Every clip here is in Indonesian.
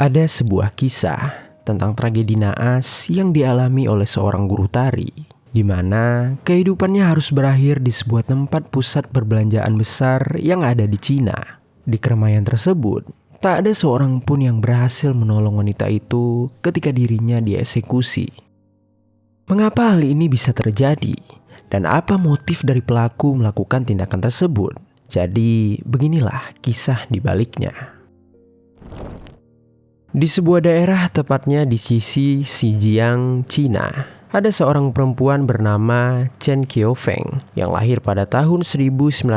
Ada sebuah kisah tentang tragedi naas yang dialami oleh seorang guru tari, di mana kehidupannya harus berakhir di sebuah tempat pusat perbelanjaan besar yang ada di Cina. Di keramaian tersebut, tak ada seorang pun yang berhasil menolong wanita itu ketika dirinya dieksekusi. Mengapa hal ini bisa terjadi? Dan apa motif dari pelaku melakukan tindakan tersebut? Jadi, beginilah kisah di baliknya. Di sebuah daerah tepatnya di sisi Xinjiang, Cina, ada seorang perempuan bernama Chen Qiufeng yang lahir pada tahun 1996.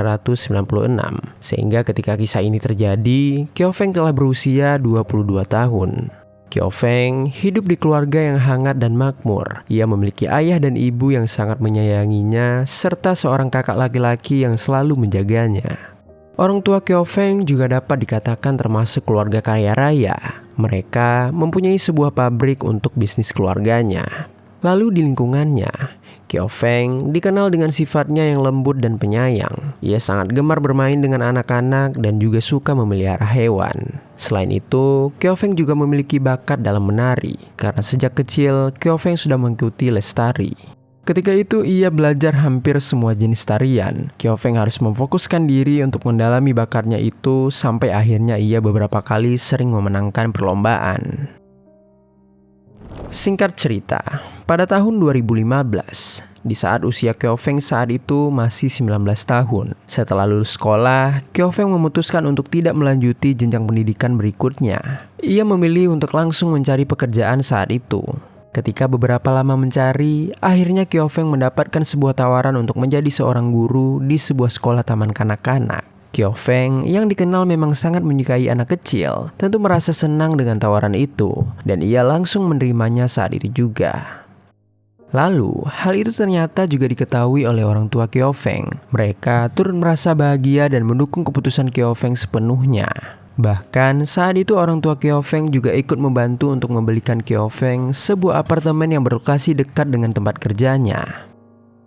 Sehingga ketika kisah ini terjadi, Qiufeng telah berusia 22 tahun. Qiufeng hidup di keluarga yang hangat dan makmur. Ia memiliki ayah dan ibu yang sangat menyayanginya, serta seorang kakak laki-laki yang selalu menjaganya. Orang tua Qiufeng juga dapat dikatakan termasuk keluarga kaya raya. Mereka mempunyai sebuah pabrik untuk bisnis keluarganya. Lalu di lingkungannya, Qiufeng dikenal dengan sifatnya yang lembut dan penyayang. Ia sangat gemar bermain dengan anak-anak dan juga suka memelihara hewan. Selain itu, Qiufeng juga memiliki bakat dalam menari. Karena sejak kecil, Qiufeng sudah mengikuti les tari. Ketika itu ia belajar hampir semua jenis tarian. Qiufeng harus memfokuskan diri untuk mendalami bakatnya itu sampai akhirnya ia beberapa kali sering memenangkan perlombaan. Singkat cerita, pada tahun 2015, di saat usia Qiufeng saat itu masih 19 tahun. Setelah lulus sekolah, Qiufeng memutuskan untuk tidak melanjuti jenjang pendidikan berikutnya. Ia memilih untuk langsung mencari pekerjaan saat itu. Ketika beberapa lama mencari, akhirnya Qiufeng mendapatkan sebuah tawaran untuk menjadi seorang guru di sebuah sekolah taman kanak-kanak. Qiufeng yang dikenal memang sangat menyukai anak kecil, tentu merasa senang dengan tawaran itu, dan ia langsung menerimanya saat itu juga. Lalu, hal itu ternyata juga diketahui oleh orang tua Qiufeng. Mereka turut merasa bahagia dan mendukung keputusan Qiufeng sepenuhnya. Bahkan saat itu orang tua Qiufeng juga ikut membantu untuk membelikan Qiufeng sebuah apartemen yang berlokasi dekat dengan tempat kerjanya.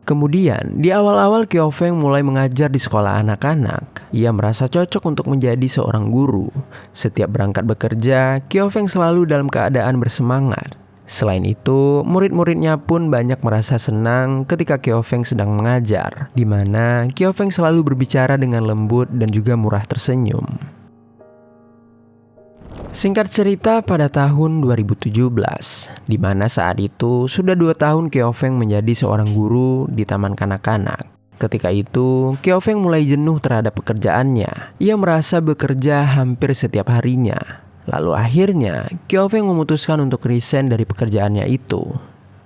Kemudian di awal-awal Qiufeng mulai mengajar di sekolah anak-anak. Ia merasa cocok untuk menjadi seorang guru. Setiap berangkat bekerja, Qiufeng selalu dalam keadaan bersemangat. Selain itu, murid-muridnya pun banyak merasa senang ketika Qiufeng sedang mengajar, di mana Qiufeng selalu berbicara dengan lembut dan juga murah tersenyum. Singkat cerita, pada tahun 2017, di mana saat itu sudah 2 tahun Qiufeng menjadi seorang guru di taman kanak-kanak. Ketika itu, Qiufeng mulai jenuh terhadap pekerjaannya. Ia merasa bekerja hampir setiap harinya. Lalu akhirnya, Qiufeng memutuskan untuk resign dari pekerjaannya itu.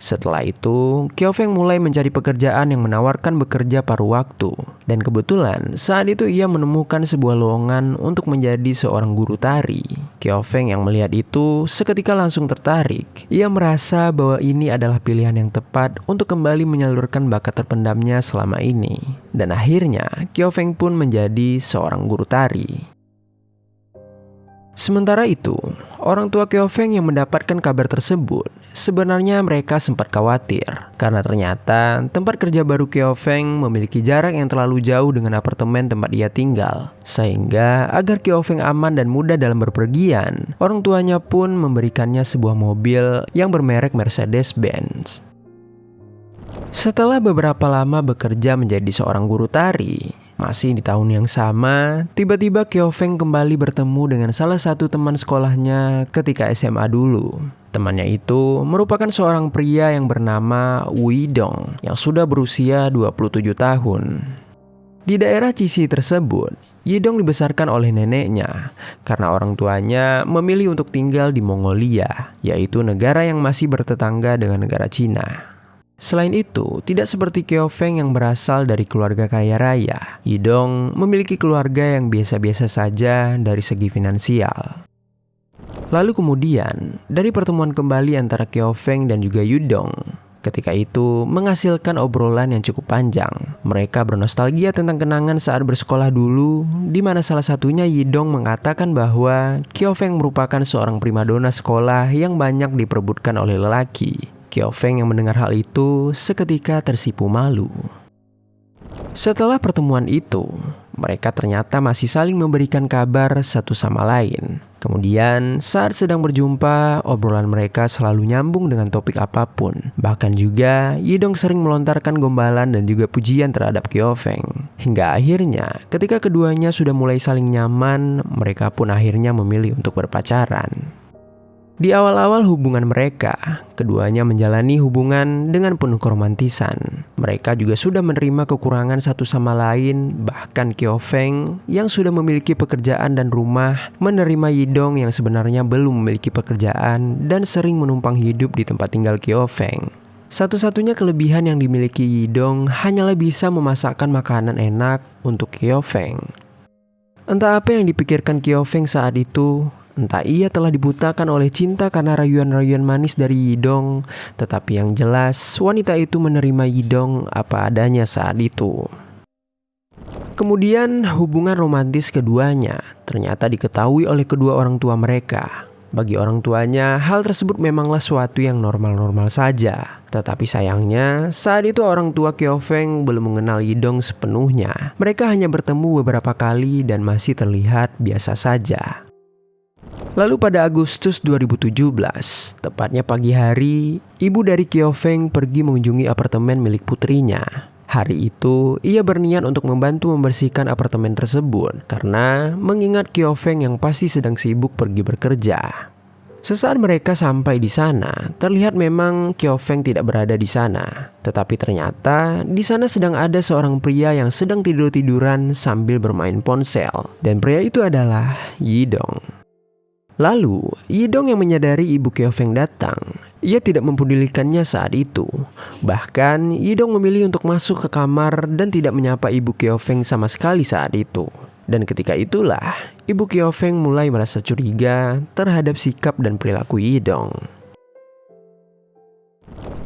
Setelah itu, Qiufeng mulai mencari pekerjaan yang menawarkan bekerja paruh waktu. Dan kebetulan, saat itu ia menemukan sebuah lowongan untuk menjadi seorang guru tari. Qiufeng yang melihat itu seketika langsung tertarik. Ia merasa bahwa ini adalah pilihan yang tepat untuk kembali menyalurkan bakat terpendamnya selama ini. Dan akhirnya, Qiufeng pun menjadi seorang guru tari. Sementara itu, orang tua Qiufeng yang mendapatkan kabar tersebut, sebenarnya mereka sempat khawatir. Karena ternyata tempat kerja baru Qiufeng memiliki jarak yang terlalu jauh dengan apartemen tempat ia tinggal. Sehingga agar Qiufeng aman dan mudah dalam berpergian, orang tuanya pun memberikannya sebuah mobil yang bermerek Mercedes-Benz. Setelah beberapa lama bekerja menjadi seorang guru tari, masih di tahun yang sama, tiba-tiba Qiufeng kembali bertemu dengan salah satu teman sekolahnya ketika SMA dulu. Temannya itu merupakan seorang pria yang bernama Wu Yidong yang sudah berusia 27 tahun. Di daerah Cixi tersebut, Yidong dibesarkan oleh neneknya karena orang tuanya memilih untuk tinggal di Mongolia, yaitu negara yang masih bertetangga dengan negara Cina. Selain itu, tidak seperti Qiufeng yang berasal dari keluarga kaya raya, Yidong memiliki keluarga yang biasa-biasa saja dari segi finansial. Lalu kemudian, dari pertemuan kembali antara Qiufeng dan juga Yidong, ketika itu menghasilkan obrolan yang cukup panjang. Mereka bernostalgia tentang kenangan saat bersekolah dulu, di mana salah satunya Yidong mengatakan bahwa Qiufeng merupakan seorang primadona sekolah yang banyak diperebutkan oleh lelaki. Qiufeng yang mendengar hal itu seketika tersipu malu. Setelah pertemuan itu, mereka ternyata masih saling memberikan kabar satu sama lain. Kemudian saat sedang berjumpa, obrolan mereka selalu nyambung dengan topik apapun. Bahkan juga Yidong sering melontarkan gombalan dan juga pujian terhadap Kyo-feng. Hingga akhirnya ketika keduanya sudah mulai saling nyaman, mereka pun akhirnya memilih untuk berpacaran. Di awal-awal hubungan mereka, keduanya menjalani hubungan dengan penuh keromantisan. Mereka juga sudah menerima kekurangan satu sama lain, bahkan Kyo-feng yang sudah memiliki pekerjaan dan rumah menerima Yidong yang sebenarnya belum memiliki pekerjaan dan sering menumpang hidup di tempat tinggal Kyo-feng. Satu-satunya kelebihan yang dimiliki Yidong hanyalah bisa memasakkan makanan enak untuk Kyo-feng. Entah apa yang dipikirkan Kyo-feng saat itu, entah ia telah dibutakan oleh cinta karena rayuan-rayuan manis dari Yidong, tetapi yang jelas wanita itu menerima Yidong apa adanya saat itu. Kemudian hubungan romantis keduanya ternyata diketahui oleh kedua orang tua mereka. Bagi orang tuanya, hal tersebut memanglah suatu yang normal-normal saja. Tetapi sayangnya, saat itu orang tua Kyo-feng belum mengenal Yidong sepenuhnya. Mereka hanya bertemu beberapa kali dan masih terlihat biasa saja. Lalu pada Agustus 2017, tepatnya pagi hari, ibu dari Kyo-feng pergi mengunjungi apartemen milik putrinya. Hari itu, ia berniat untuk membantu membersihkan apartemen tersebut karena mengingat Kyo-feng yang pasti sedang sibuk pergi bekerja. Sesaat mereka sampai di sana, terlihat memang Kyo-feng tidak berada di sana. Tetapi ternyata di sana sedang ada seorang pria yang sedang tidur-tiduran sambil bermain ponsel. Dan pria itu adalah Yidong. Lalu, Yidong yang menyadari ibu Kyo-feng datang. Ia tidak mempedulikannya saat itu. Bahkan, Yidong memilih untuk masuk ke kamar dan tidak menyapa ibu Kyo-feng sama sekali saat itu. Dan ketika itulah, ibu Kyo-feng mulai merasa curiga terhadap sikap dan perilaku Yidong.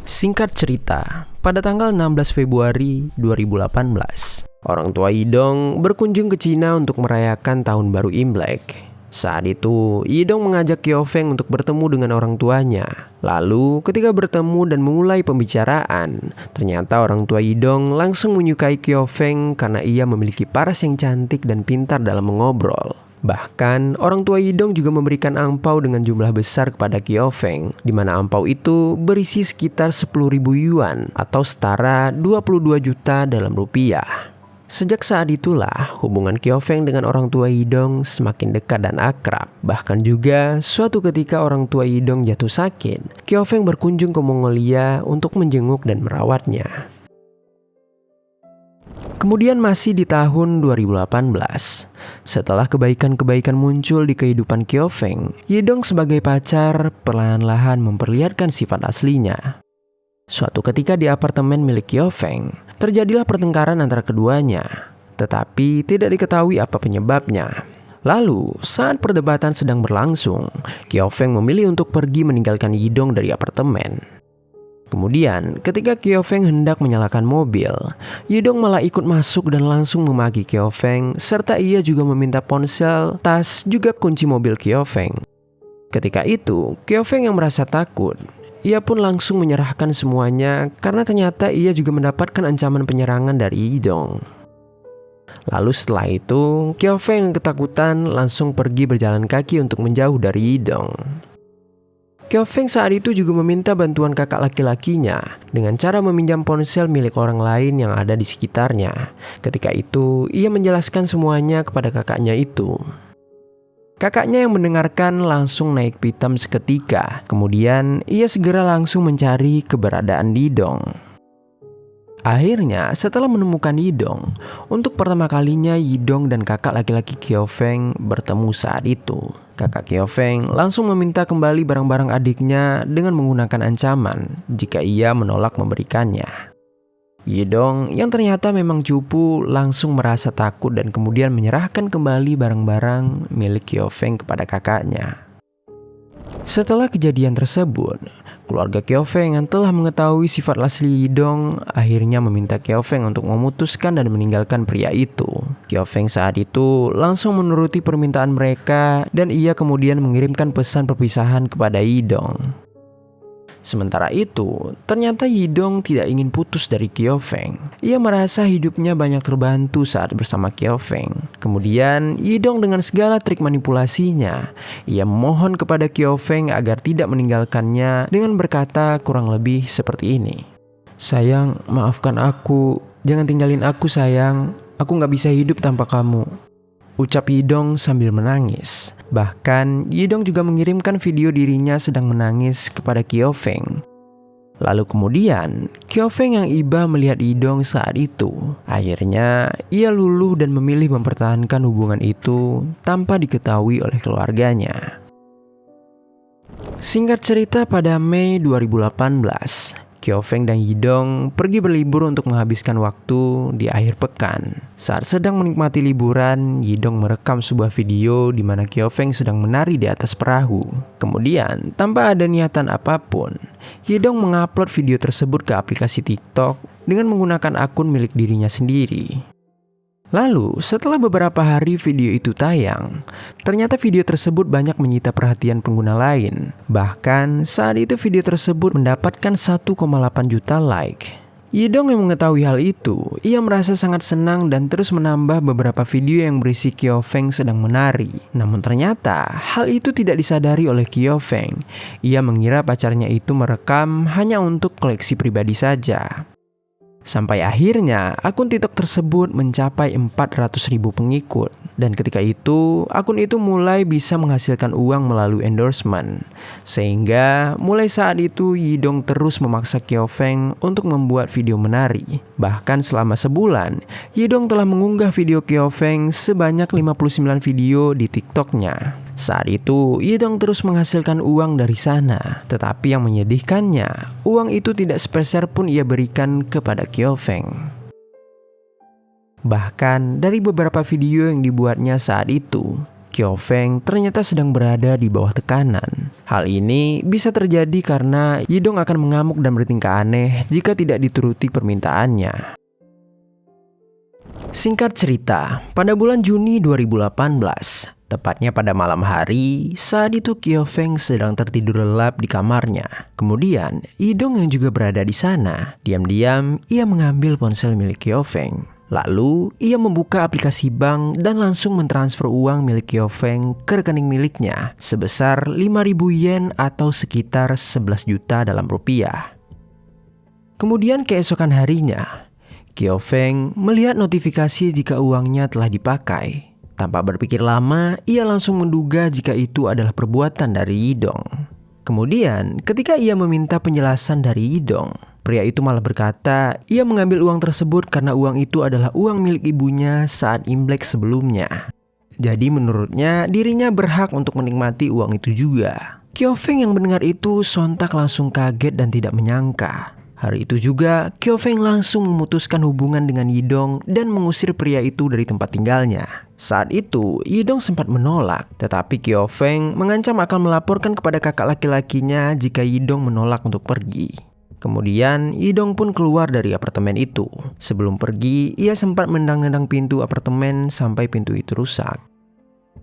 Singkat cerita, pada tanggal 16 Februari 2018, orang tua Yidong berkunjung ke Cina untuk merayakan Tahun Baru Imlek. Saat itu, Yidong mengajak Kyo-feng untuk bertemu dengan orang tuanya. Lalu, ketika bertemu dan memulai pembicaraan, ternyata orang tua Yidong langsung menyukai Kyo-feng karena ia memiliki paras yang cantik dan pintar dalam mengobrol. Bahkan, orang tua Yidong juga memberikan angpau dengan jumlah besar kepada Kyo-feng, di mana angpau itu berisi sekitar 10.000 yuan atau setara 22 juta dalam rupiah. Sejak saat itulah hubungan Kyo-feng dengan orang tua Yidong semakin dekat dan akrab. Bahkan juga suatu ketika orang tua Yidong jatuh sakit, Kyo-feng berkunjung ke Mongolia untuk menjenguk dan merawatnya. Kemudian masih di tahun 2018, setelah kebaikan-kebaikan muncul di kehidupan Kyo-feng, Yidong sebagai pacar perlahan-lahan memperlihatkan sifat aslinya. Suatu ketika di apartemen milik Kyo-feng, terjadilah pertengkaran antara keduanya, tetapi tidak diketahui apa penyebabnya. Lalu, saat perdebatan sedang berlangsung, Kyo-feng memilih untuk pergi meninggalkan Yidong dari apartemen. Kemudian, ketika Kyo-feng hendak menyalakan mobil, Yidong malah ikut masuk dan langsung memaki Kyo-feng, serta ia juga meminta ponsel, tas, juga kunci mobil Kyo-feng. Ketika itu, Kyo-feng yang merasa takut, ia pun langsung menyerahkan semuanya karena ternyata ia juga mendapatkan ancaman penyerangan dari Yidong. Lalu setelah itu, Kyo-feng yang ketakutan langsung pergi berjalan kaki untuk menjauh dari Yidong. Kyo-feng saat itu juga meminta bantuan kakak laki-lakinya dengan cara meminjam ponsel milik orang lain yang ada di sekitarnya. Ketika itu, ia menjelaskan semuanya kepada kakaknya itu. Kakaknya yang mendengarkan langsung naik pitam seketika. Kemudian ia segera langsung mencari keberadaan Yidong. Akhirnya setelah menemukan Yidong, untuk pertama kalinya Yidong dan kakak laki-laki Kyo-feng bertemu saat itu. Kakak Kyo-feng langsung meminta kembali barang-barang adiknya dengan menggunakan ancaman jika ia menolak memberikannya. Yidong yang ternyata memang cupu langsung merasa takut dan kemudian menyerahkan kembali barang-barang milik Kyo-feng kepada kakaknya. Setelah kejadian tersebut, keluarga Kyo-feng yang telah mengetahui sifat asli Yidong akhirnya meminta Kyo-feng untuk memutuskan dan meninggalkan pria itu. Kyo-feng saat itu langsung menuruti permintaan mereka dan ia kemudian mengirimkan pesan perpisahan kepada Yidong. Sementara itu, ternyata Yidong tidak ingin putus dari Kyo-feng. Ia merasa hidupnya banyak terbantu saat bersama Kyo-feng. Kemudian, Yidong dengan segala trik manipulasinya, ia memohon kepada Kyo-feng agar tidak meninggalkannya dengan berkata kurang lebih seperti ini. "Sayang, maafkan aku. Jangan tinggalin aku, sayang. Aku gak bisa hidup tanpa kamu," ucap Yidong sambil menangis. Bahkan, Yidong juga mengirimkan video dirinya sedang menangis kepada Kyo-feng. Lalu kemudian, Kyo-feng yang iba melihat Yidong saat itu. Akhirnya, ia luluh dan memilih mempertahankan hubungan itu tanpa diketahui oleh keluarganya. Singkat cerita, pada Mei 2018, Kyo-feng dan Yidong pergi berlibur untuk menghabiskan waktu di akhir pekan. Saat sedang menikmati liburan, Yidong merekam sebuah video di mana Kyo-feng sedang menari di atas perahu. Kemudian, tanpa ada niatan apapun, Yidong mengupload video tersebut ke aplikasi TikTok dengan menggunakan akun milik dirinya sendiri. Lalu, setelah beberapa hari video itu tayang, ternyata video tersebut banyak menyita perhatian pengguna lain. Bahkan, saat itu video tersebut mendapatkan 1,8 juta like. Yidong yang mengetahui hal itu, ia merasa sangat senang dan terus menambah beberapa video yang berisi Kyo-feng sedang menari. Namun ternyata, hal itu tidak disadari oleh Kyo-feng. Ia mengira pacarnya itu merekam hanya untuk koleksi pribadi saja. Sampai akhirnya akun TikTok tersebut mencapai 400.000 pengikut. Dan ketika itu, akun itu mulai bisa menghasilkan uang melalui endorsement. Sehingga mulai saat itu Yidong terus memaksa Kyo-feng untuk membuat video menari. Bahkan selama sebulan, Yidong telah mengunggah video Kyo-feng sebanyak 59 video di TikToknya. Saat itu, Yidong terus menghasilkan uang dari sana. Tetapi yang menyedihkannya, uang itu tidak sepeser pun ia berikan kepada Kyo-feng. Bahkan dari beberapa video yang dibuatnya saat itu, Kyo-feng ternyata sedang berada di bawah tekanan. Hal ini bisa terjadi karena Yidong akan mengamuk dan bertingkah aneh jika tidak dituruti permintaannya. Singkat cerita, pada bulan Juni 2018, tepatnya pada malam hari, saat itu Kyo-feng sedang tertidur lelap di kamarnya. Kemudian, Yidong yang juga berada di sana, diam-diam ia mengambil ponsel milik Kyo-feng. Lalu, ia membuka aplikasi bank dan langsung mentransfer uang milik Kyo-feng ke rekening miliknya sebesar 5.000 yen atau sekitar 11 juta dalam rupiah. Kemudian keesokan harinya, Kyo-feng melihat notifikasi jika uangnya telah dipakai. Tanpa berpikir lama, ia langsung menduga jika itu adalah perbuatan dari Yidong. Kemudian, ketika ia meminta penjelasan dari Yidong, pria itu malah berkata ia mengambil uang tersebut karena uang itu adalah uang milik ibunya saat Imlek sebelumnya. Jadi menurutnya, dirinya berhak untuk menikmati uang itu juga. Kyo-feng yang mendengar itu sontak langsung kaget dan tidak menyangka. Hari itu juga, Kyo-feng langsung memutuskan hubungan dengan Yidong dan mengusir pria itu dari tempat tinggalnya. Saat itu, Yidong sempat menolak, tetapi Kyo-feng mengancam akan melaporkan kepada kakak laki-lakinya jika Yidong menolak untuk pergi. Kemudian, Yidong pun keluar dari apartemen itu. Sebelum pergi, ia sempat mendang-dang pintu apartemen sampai pintu itu rusak.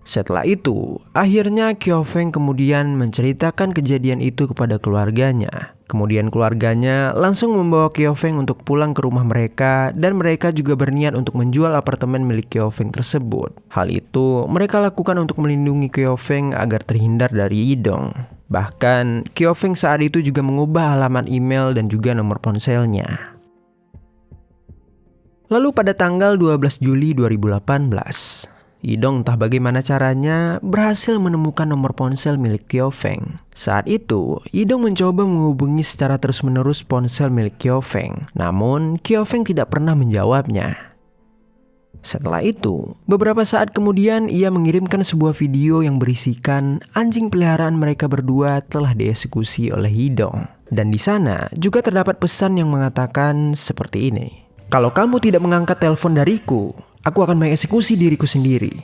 Setelah itu, akhirnya Kyo-feng kemudian menceritakan kejadian itu kepada keluarganya. Kemudian keluarganya langsung membawa Kyo-feng untuk pulang ke rumah mereka dan mereka juga berniat untuk menjual apartemen milik Kyo-feng tersebut. Hal itu mereka lakukan untuk melindungi Kyo-feng agar terhindar dari Yidong. Bahkan Kyo-feng saat itu juga mengubah halaman email dan juga nomor ponselnya. Lalu pada tanggal 12 Juli 2018, Yidong entah bagaimana caranya berhasil menemukan nomor ponsel milik Kyo-feng. Saat itu, Yidong mencoba menghubungi secara terus-menerus ponsel milik Kyo-feng. Namun, Kyo-feng tidak pernah menjawabnya. Setelah itu, beberapa saat kemudian ia mengirimkan sebuah video yang berisikan anjing peliharaan mereka berdua telah dieksekusi oleh Yidong. Dan di sana juga terdapat pesan yang mengatakan seperti ini. "Kalau kamu tidak mengangkat telepon dariku, aku akan mengeksekusi diriku sendiri."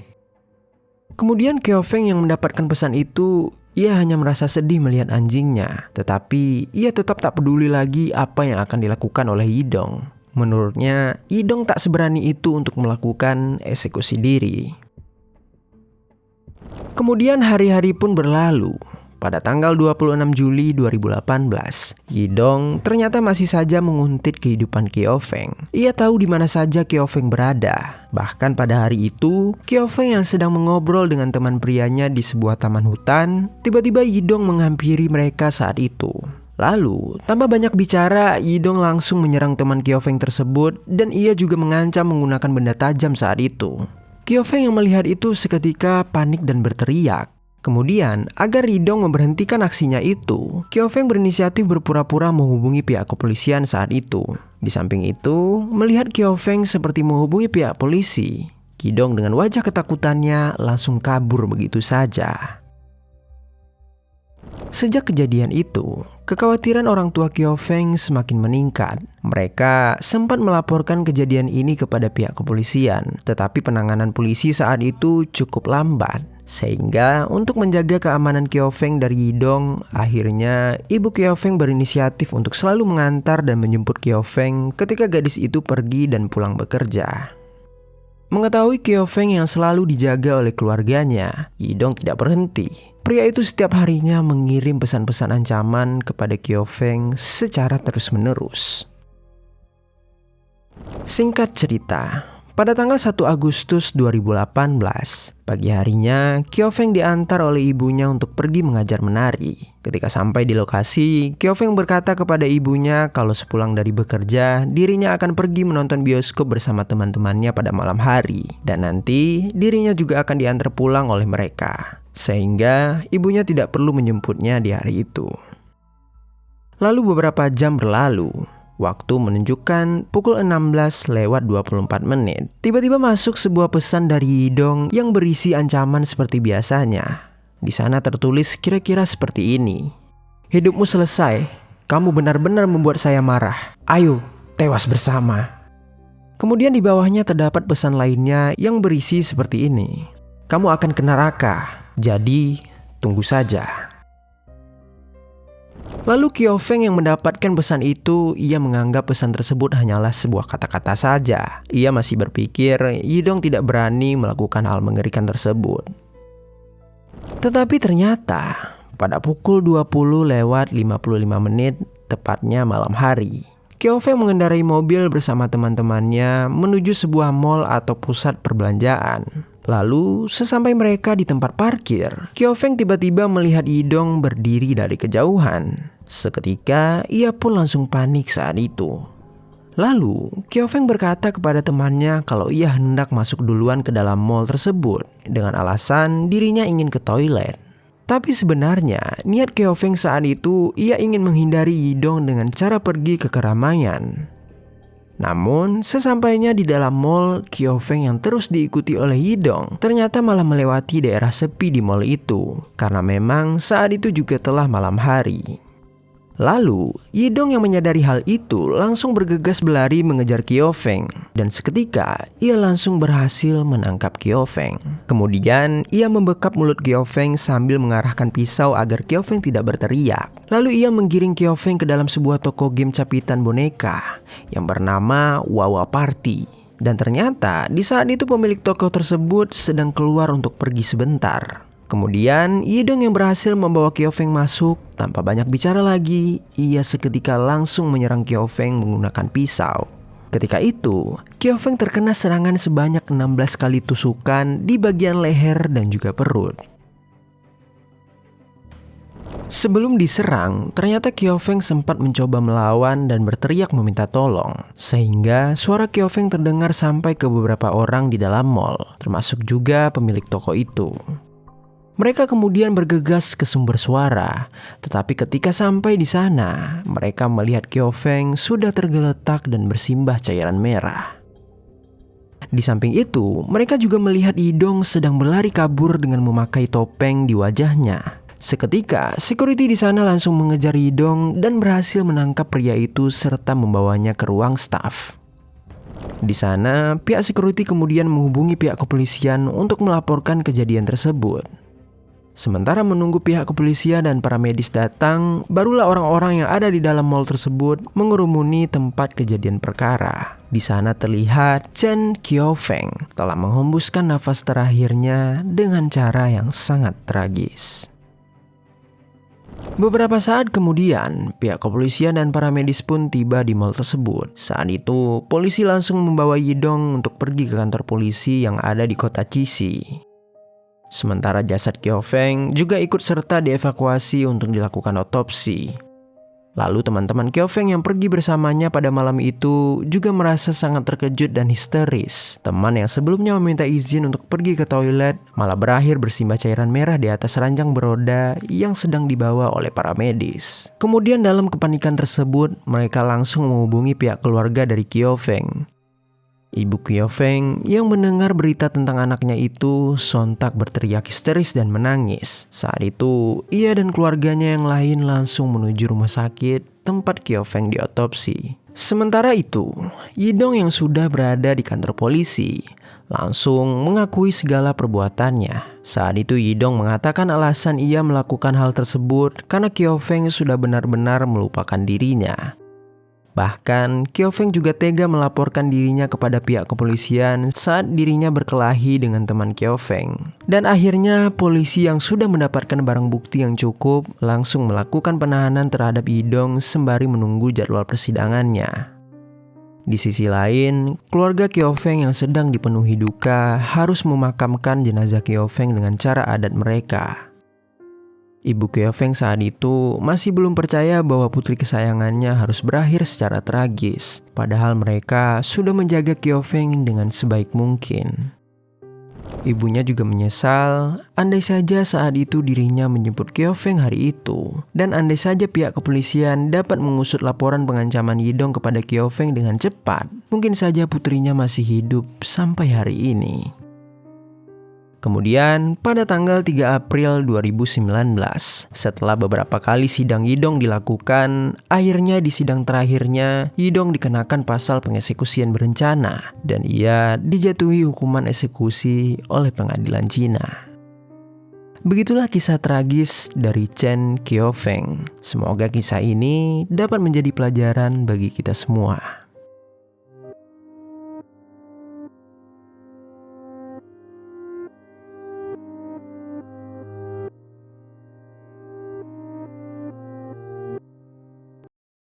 Kemudian Kyo-feng yang mendapatkan pesan itu, ia hanya merasa sedih melihat anjingnya. Tetapi ia tetap tak peduli lagi apa yang akan dilakukan oleh Yidong. Menurutnya, Yidong tak seberani itu untuk melakukan eksekusi diri. Kemudian hari-hari pun berlalu. pada tanggal 26 Juli 2018, Yidong ternyata masih saja menguntit kehidupan Kyo-feng. Ia tahu di mana saja Kyo-feng berada. Bahkan pada hari itu, Kyo-feng yang sedang mengobrol dengan teman prianya di sebuah taman hutan, tiba-tiba Yidong menghampiri mereka saat itu. Lalu, tanpa banyak bicara, Yidong langsung menyerang teman Kyo-feng tersebut dan ia juga mengancam menggunakan benda tajam saat itu. Kyo-feng yang melihat itu seketika panik dan berteriak. Kemudian, agar Yidong memberhentikan aksinya itu, Kyo-feng berinisiatif berpura-pura menghubungi pihak kepolisian saat itu. Di samping itu, melihat Kyo-feng seperti menghubungi pihak polisi, Yidong dengan wajah ketakutannya langsung kabur begitu saja. Sejak kejadian itu, kekhawatiran orang tua Kyo-feng semakin meningkat. Mereka sempat melaporkan kejadian ini kepada pihak kepolisian, tetapi penanganan polisi saat itu cukup lambat. Sehingga untuk menjaga keamanan Kyo-feng dari Yidong, akhirnya ibu Kyo-feng berinisiatif untuk selalu mengantar dan menjemput Kyo-feng ketika gadis itu pergi dan pulang bekerja. Mengetahui Kyo-feng yang selalu dijaga oleh keluarganya, Yidong tidak berhenti. Pria itu setiap harinya mengirim pesan-pesan ancaman kepada Kyo-feng secara terus-menerus. Singkat cerita, pada tanggal 1 Agustus 2018, pagi harinya Kyo-feng diantar oleh ibunya untuk pergi mengajar menari. Ketika sampai di lokasi, Kyo-feng berkata kepada ibunya kalau sepulang dari bekerja, dirinya akan pergi menonton bioskop bersama teman-temannya pada malam hari. Dan nanti dirinya juga akan diantar pulang oleh mereka. Sehingga ibunya tidak perlu menjemputnya di hari itu. Lalu beberapa jam berlalu. Waktu menunjukkan pukul 16:24. Tiba-tiba masuk sebuah pesan dari Yidong yang berisi ancaman seperti biasanya. Di sana tertulis kira-kira seperti ini. "Hidupmu selesai. Kamu benar-benar membuat saya marah. Ayo, tewas bersama." Kemudian di bawahnya terdapat pesan lainnya yang berisi seperti ini. "Kamu akan ke neraka. Jadi, tunggu saja." Lalu Kyo-feng yang mendapatkan pesan itu, ia menganggap pesan tersebut hanyalah sebuah kata-kata saja. Ia masih berpikir Yidong tidak berani melakukan hal mengerikan tersebut. Tetapi ternyata pada pukul 20:55, tepatnya malam hari, Kyo-feng mengendarai mobil bersama teman-temannya menuju sebuah mall atau pusat perbelanjaan. Lalu, sesampai mereka di tempat parkir, Kyo-feng tiba-tiba melihat Yidong berdiri dari kejauhan. Seketika, ia pun langsung panik saat itu. Lalu, Kyo-feng berkata kepada temannya kalau ia hendak masuk duluan ke dalam mall tersebut dengan alasan dirinya ingin ke toilet. Tapi sebenarnya, niat Kyo-feng saat itu ia ingin menghindari Yidong dengan cara pergi ke keramaian. Namun, sesampainya di dalam mall, Kyo-feng yang terus diikuti oleh Yidong ternyata malah melewati daerah sepi di mall itu, karena memang saat itu juga telah malam hari. Lalu, Yidong yang menyadari hal itu langsung bergegas berlari mengejar Kyo-feng, dan seketika ia langsung berhasil menangkap Kyo-feng. Kemudian, ia membekap mulut Kyo-feng sambil mengarahkan pisau agar Kyo-feng tidak berteriak. Lalu ia menggiring Kyo-feng ke dalam sebuah toko game capitan boneka yang bernama Wawa Party. Dan ternyata di saat itu pemilik toko tersebut sedang keluar untuk pergi sebentar. Kemudian Yidong yang berhasil membawa Kyo-feng masuk. Tanpa banyak bicara lagi, ia seketika langsung menyerang Kyo-feng menggunakan pisau. Ketika itu, Kyo-feng terkena serangan sebanyak 16 kali tusukan di bagian leher dan juga perut. Sebelum diserang, ternyata Kyo-feng sempat mencoba melawan dan berteriak meminta tolong. Sehingga suara Kyo-feng terdengar sampai ke beberapa orang di dalam mall, termasuk juga pemilik toko itu. Mereka kemudian bergegas ke sumber suara, tetapi ketika sampai di sana, mereka melihat Kyo-feng sudah tergeletak dan bersimbah cairan merah. Di samping itu, mereka juga melihat Yidong sedang berlari kabur dengan memakai topeng di wajahnya. Seketika, security di sana langsung mengejar Yidong dan berhasil menangkap pria itu serta membawanya ke ruang staf. Di sana, pihak security kemudian menghubungi pihak kepolisian untuk melaporkan kejadian tersebut. Sementara menunggu pihak kepolisian dan para medis datang, barulah orang-orang yang ada di dalam mall tersebut mengurumuni tempat kejadian perkara. Di sana terlihat Chen Kyo-feng telah menghembuskan nafas terakhirnya dengan cara yang sangat tragis. Beberapa saat kemudian, pihak kepolisian dan para medis pun tiba di mal tersebut. Saat itu, polisi langsung membawa Yidong untuk pergi ke kantor polisi yang ada di kota Chisi. Sementara jasad Kyo-feng juga ikut serta dievakuasi untuk dilakukan otopsi. Lalu teman-teman Kyo-feng yang pergi bersamanya pada malam itu juga merasa sangat terkejut dan histeris. Teman yang sebelumnya meminta izin untuk pergi ke toilet malah berakhir bersimbah cairan merah di atas ranjang beroda yang sedang dibawa oleh para medis. Kemudian dalam kepanikan tersebut, mereka langsung menghubungi pihak keluarga dari Kyo-feng. Ibu Kyo-feng yang mendengar berita tentang anaknya itu sontak berteriak histeris dan menangis. Saat itu, ia dan keluarganya yang lain langsung menuju rumah sakit tempat Kyo-feng diotopsi. Sementara itu, Yidong yang sudah berada di kantor polisi langsung mengakui segala perbuatannya. Saat itu Yidong mengatakan alasan ia melakukan hal tersebut karena Kyo-feng sudah benar-benar melupakan dirinya. Bahkan, Kyo-feng juga tega melaporkan dirinya kepada pihak kepolisian saat dirinya berkelahi dengan teman Kyo-feng. Dan akhirnya, polisi yang sudah mendapatkan barang bukti yang cukup langsung melakukan penahanan terhadap Yidong sembari menunggu jadwal persidangannya. Di sisi lain, keluarga Kyo-feng yang sedang dipenuhi duka harus memakamkan jenazah Kyo-feng dengan cara adat mereka. Ibu Kyo-feng saat itu masih belum percaya bahwa putri kesayangannya harus berakhir secara tragis, padahal mereka sudah menjaga Kyo-feng dengan sebaik mungkin. Ibunya juga menyesal, andai saja saat itu dirinya menjemput Kyo-feng hari itu, dan andai saja pihak kepolisian dapat mengusut laporan pengancaman Yidong kepada Kyo-feng dengan cepat, mungkin saja putrinya masih hidup sampai hari ini. Kemudian, pada tanggal 3 April 2019, setelah beberapa kali sidang Yidong dilakukan, akhirnya di sidang terakhirnya, Yidong dikenakan pasal pengeksekusian berencana, dan ia dijatuhi hukuman eksekusi oleh pengadilan Cina. Begitulah kisah tragis dari Chen Kyo-feng. Semoga kisah ini dapat menjadi pelajaran bagi kita semua.